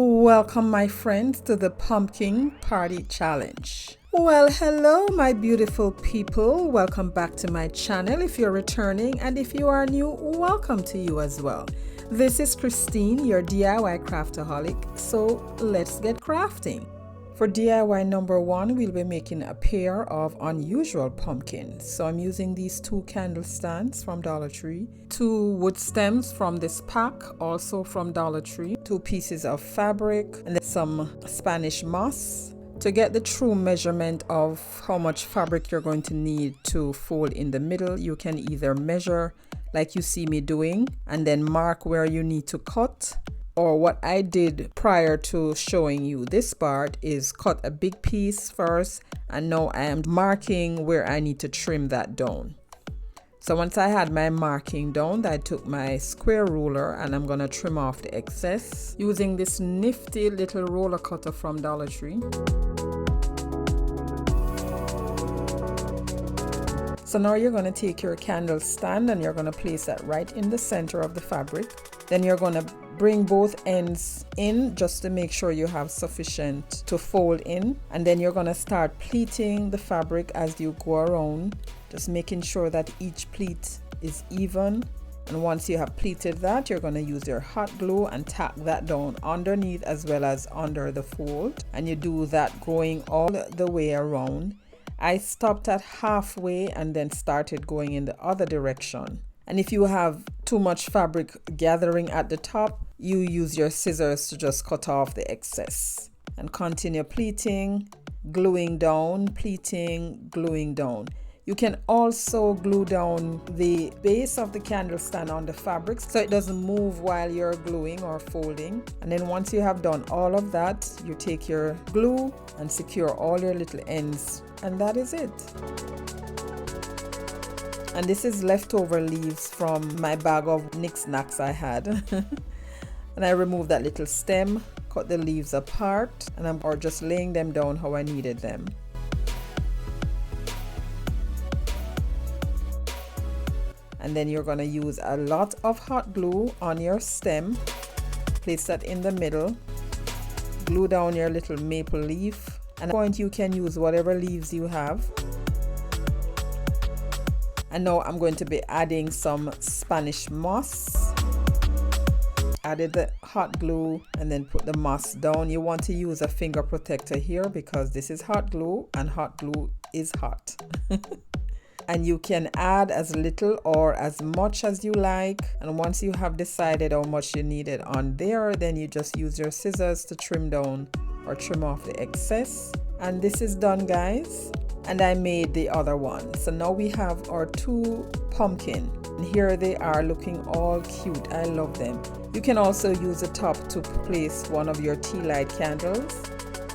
Welcome my friends to the Pumpkin Party Challenge. Well, hello my beautiful people. Welcome back to my channel if you're returning, and if you are new, welcome to you as well. This is Christine, your DIY craftaholic, so let's get crafting. For DIY number 1, we'll be making a pair of unusual pumpkins. So I'm using these 2 candle stands from Dollar Tree, 2 wood stems from this pack, also from Dollar Tree, 2 pieces of fabric, and then some Spanish moss. To get the true measurement of how much fabric you're going to need to fold in the middle, you can either measure like you see me doing and then mark where you need to cut. Or what I did prior to showing you this part is cut a big piece first, and now I am marking where I need to trim that down. So once I had my marking done, I took my square ruler and I'm gonna trim off the excess using this nifty little roller cutter from Dollar Tree. So now you're gonna take your candle stand and you're gonna place that right in the center of the fabric. Then you're gonna bring both ends in just to make sure you have sufficient to fold in, and then you're going to start pleating the fabric as you go around, just making sure that each pleat is even. And once you have pleated that, you're going to use your hot glue and tack that down underneath as well as under the fold, and you do that going all the way around. I stopped at halfway and then started going in the other direction. And if you have too much fabric gathering at the top, you use your scissors to just cut off the excess. And continue pleating, gluing down, pleating, gluing down. You can also glue down the base of the candle stand on the fabric so it doesn't move while you're gluing or folding. And then once you have done all of that, you take your glue and secure all your little ends. And that is it. And this is leftover leaves from my bag of knickknacks I had. And I removed that little stem, cut the leaves apart, and I'm just laying them down how I needed them. And then you're going to use a lot of hot glue on your stem. Place that in the middle. Glue down your little maple leaf. And at that point you can use whatever leaves you have. And now I'm going to be adding some Spanish moss. Added the hot glue and then put the moss down. You want to use a finger protector here because this is hot glue and hot glue is hot. And you can add as little or as much as you like. And once you have decided how much you need it on there, then you just use your scissors to trim down or trim off the excess. And this is done, guys. And I made the other one. So now we have our 2 pumpkin. And here they are looking all cute. I love them. You can also use the top to place one of your tea light candles.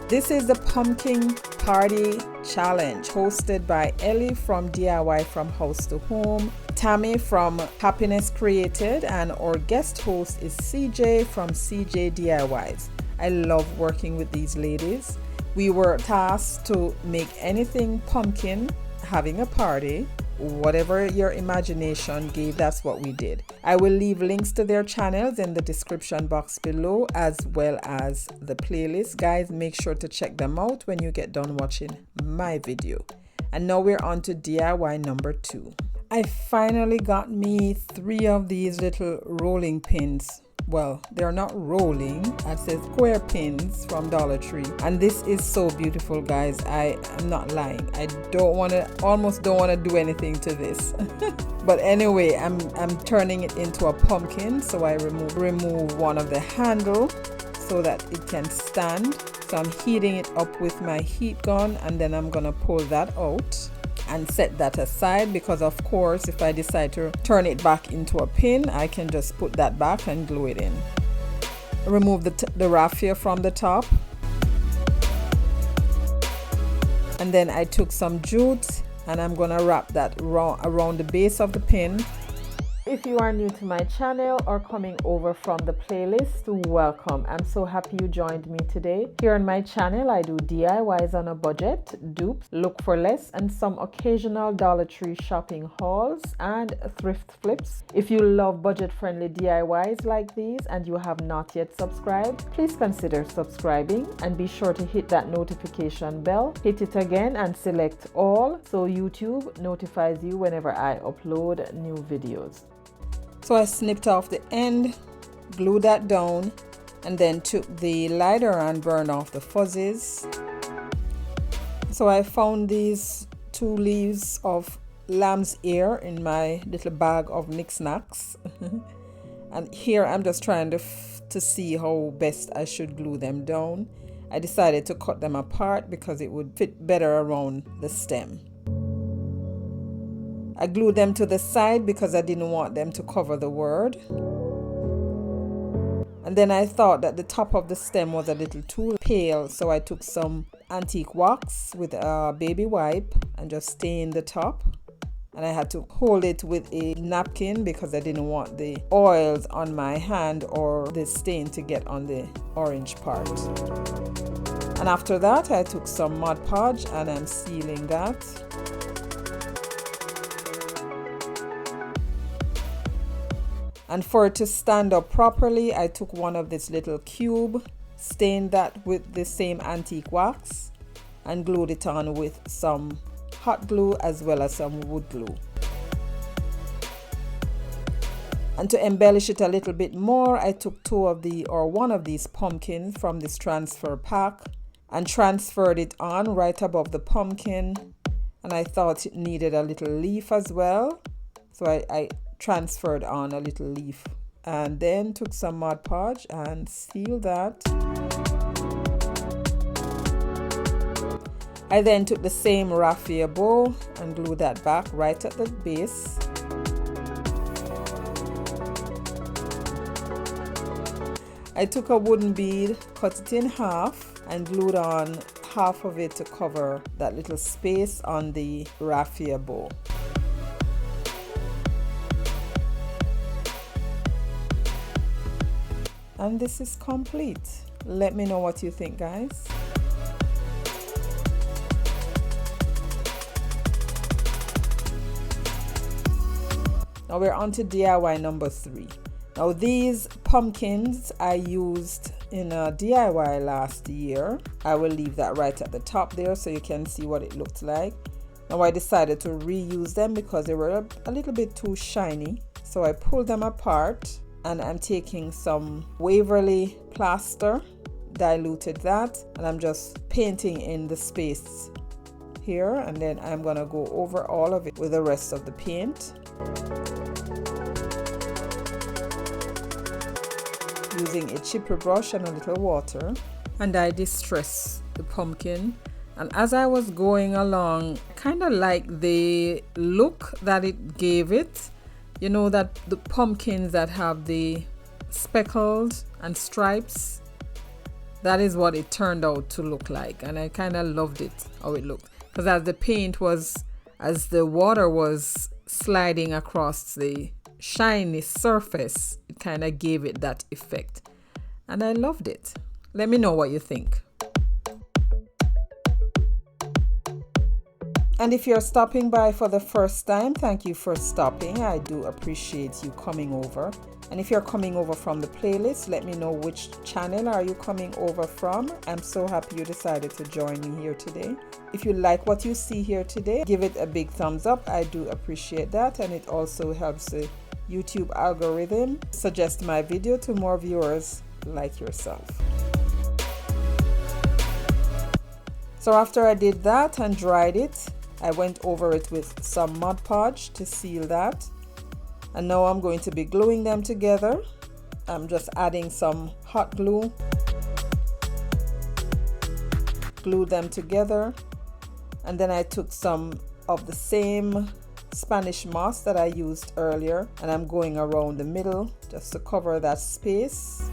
This is the Pumpkin Party Challenge hosted by Ellie from DIY from House to Home, Tammy from Happiness Created, and our guest host is CJ from CJ DIYs. I love working with these ladies. We were tasked to make anything pumpkin, having a party, whatever your imagination gave, that's what we did. I will leave links to their channels in the description box below as well as the playlist. Guys, make sure to check them out when you get done watching my video. And now we're on to DIY number 2. I finally got me 3 of these little rolling pins. Well, they're not rolling, it says square pins from Dollar Tree, and this is so beautiful, guys. I am not lying. I almost don't want to do anything to this. But anyway, I'm turning it into a pumpkin, so I remove one of the handle so that it can stand. So I'm heating it up with my heat gun, and then I'm gonna pull that out and set that aside, because of course if I decide to turn it back into a pin, I can just put that back and glue it in. Remove the raffia from the top, and then I took some jute and I'm gonna wrap that around the base of the pin If you are new to my channel or coming over from the playlist, welcome. I'm so happy you joined me today. Here on my channel, I do DIYs on a budget, dupes, look for less, and some occasional Dollar Tree shopping hauls and thrift flips. If you love budget-friendly DIYs like these and you have not yet subscribed, please consider subscribing and be sure to hit that notification bell. Hit it again and select all so YouTube notifies you whenever I upload new videos. So I snipped off the end, glued that down, and then took the lighter and burned off the fuzzies. So I found these 2 leaves of lamb's ear in my little bag of knickknacks. And here I'm just trying to see how best I should glue them down. I decided to cut them apart because it would fit better around the stem. I glued them to the side because I didn't want them to cover the word. And then I thought that the top of the stem was a little too pale, so I took some antique wax with a baby wipe and just stained the top. And I had to hold it with a napkin because I didn't want the oils on my hand or the stain to get on the orange part. And after that, I took some Mod Podge and I'm sealing that. And for it to stand up properly, I took one of this little cube, stained that with the same antique wax, and glued it on with some hot glue as well as some wood glue. And to embellish it a little bit more, I took one of these pumpkins from this transfer pack and transferred it on right above the pumpkin. And I thought it needed a little leaf as well, so I transferred on a little leaf and then took some Mod Podge and sealed that. I then took the same raffia bow and glued that back right at the base. I took a wooden bead, cut it in half and glued on half of it to cover that little space on the raffia bow. And this is complete. Let me know what you think, guys. Now we're on to DIY number 3. Now these pumpkins I used in a DIY last year. I will leave that right at the top there so you can see what it looked like. Now I decided to reuse them because they were a little bit too shiny. So I pulled them apart. And I'm taking some Waverly plaster, diluted that, and I'm just painting in the space here, and then I'm gonna go over all of it with the rest of the paint. Using a chipper brush and a little water. And I distress the pumpkin. And as I was going along, kind of like the look that it gave it. You know that the pumpkins that have the speckles and stripes, that is what it turned out to look like. And I kind of loved it, how it looked. Because as the water was sliding across the shiny surface, it kind of gave it that effect. And I loved it. Let me know what you think. And if you're stopping by for the first time, thank you for stopping. I do appreciate you coming over. And if you're coming over from the playlist, let me know which channel are you coming over from. I'm so happy you decided to join me here today. If you like what you see here today, give it a big thumbs up. I do appreciate that. And it also helps the YouTube algorithm suggest my video to more viewers like yourself. So after I did that and dried it, I went over it with some Mod Podge to seal that. And now I'm going to be gluing them together. I'm just adding some hot glue. Glue them together. And then I took some of the same Spanish moss that I used earlier. And I'm going around the middle just to cover that space.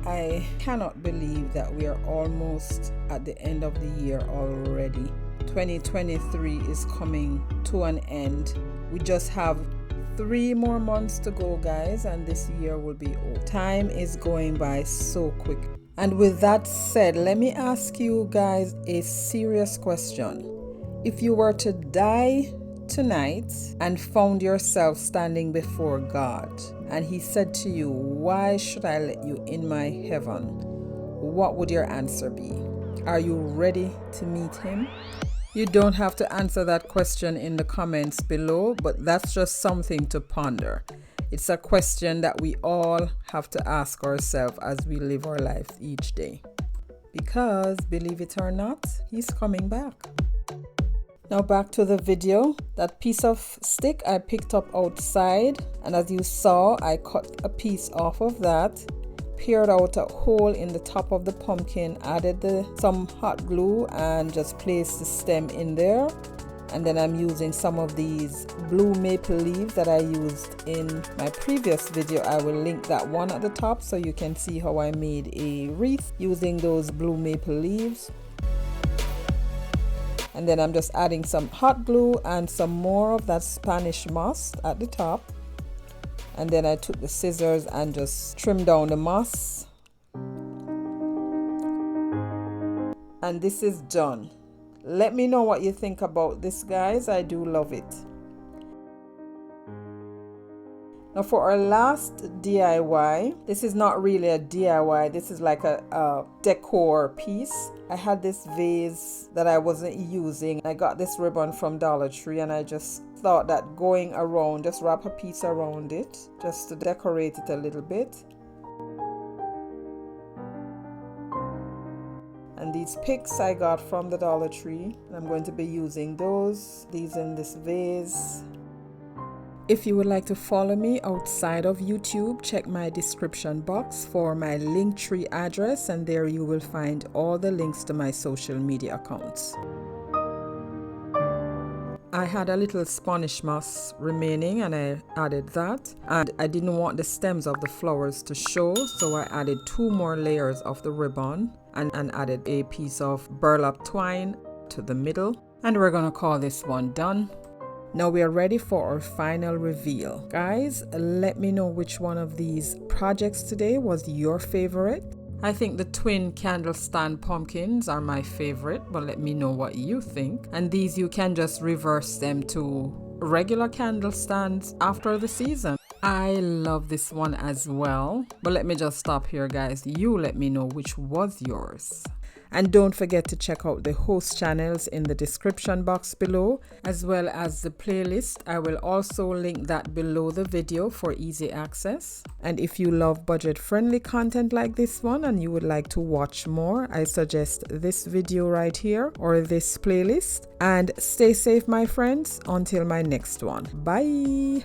I cannot believe that we are almost at the end of the year already. 2023 is coming to an end We just have 3 more months to go, guys, and this year will be over. Time is going by so quick. And with that said, let me ask you guys a serious question. If you were to die tonight and found yourself standing before God, and He said to you, "Why should I let you in my heaven?" what would your answer be? Are you ready to meet Him? You don't have to answer that question in the comments below, but that's just something to ponder. It's a question that we all have to ask ourselves as we live our lives each day. Because, believe it or not, He's coming back. Now back to the video. That piece of stick I picked up outside, and as you saw, I cut a piece off of that, pared out a hole in the top of the pumpkin, added some hot glue and just placed the stem in there. And then I'm using some of these blue maple leaves that I used in my previous video. I will link that one at the top so you can see how I made a wreath using those blue maple leaves. And then I'm just adding some hot glue and some more of that Spanish moss at the top. And then I took the scissors and just trimmed down the moss. And this is done. Let me know what you think about this, guys. I do love it. Now for our last DIY, this is not really a DIY, this is like a decor piece. I had this vase that I wasn't using. I got this ribbon from Dollar Tree, and I just thought that going around, just wrap a piece around it just to decorate it a little bit. And these picks I got from the Dollar Tree, and I'm going to be using these in this vase. If you would like to follow me outside of YouTube, check my description box for my Linktree address, and there you will find all the links to my social media accounts. I had a little Spanish moss remaining, and I added that, and I didn't want the stems of the flowers to show, so I added 2 more layers of the ribbon and added a piece of burlap twine to the middle, and we're gonna call this one done. Now we are ready for our final reveal. Guys, let me know which one of these projects today was your favorite. I think the twin candle stand pumpkins are my favorite, but let me know what you think. And these, you can just reverse them to regular candle stands after the season. I love this one as well, but let me just stop here, guys. You let me know which was yours. And don't forget to check out the host channels in the description box below, as well as the playlist. I will also link that below the video for easy access. And if you love budget-friendly content like this one and you would like to watch more, I suggest this video right here or this playlist. And stay safe, my friends, until my next one. Bye!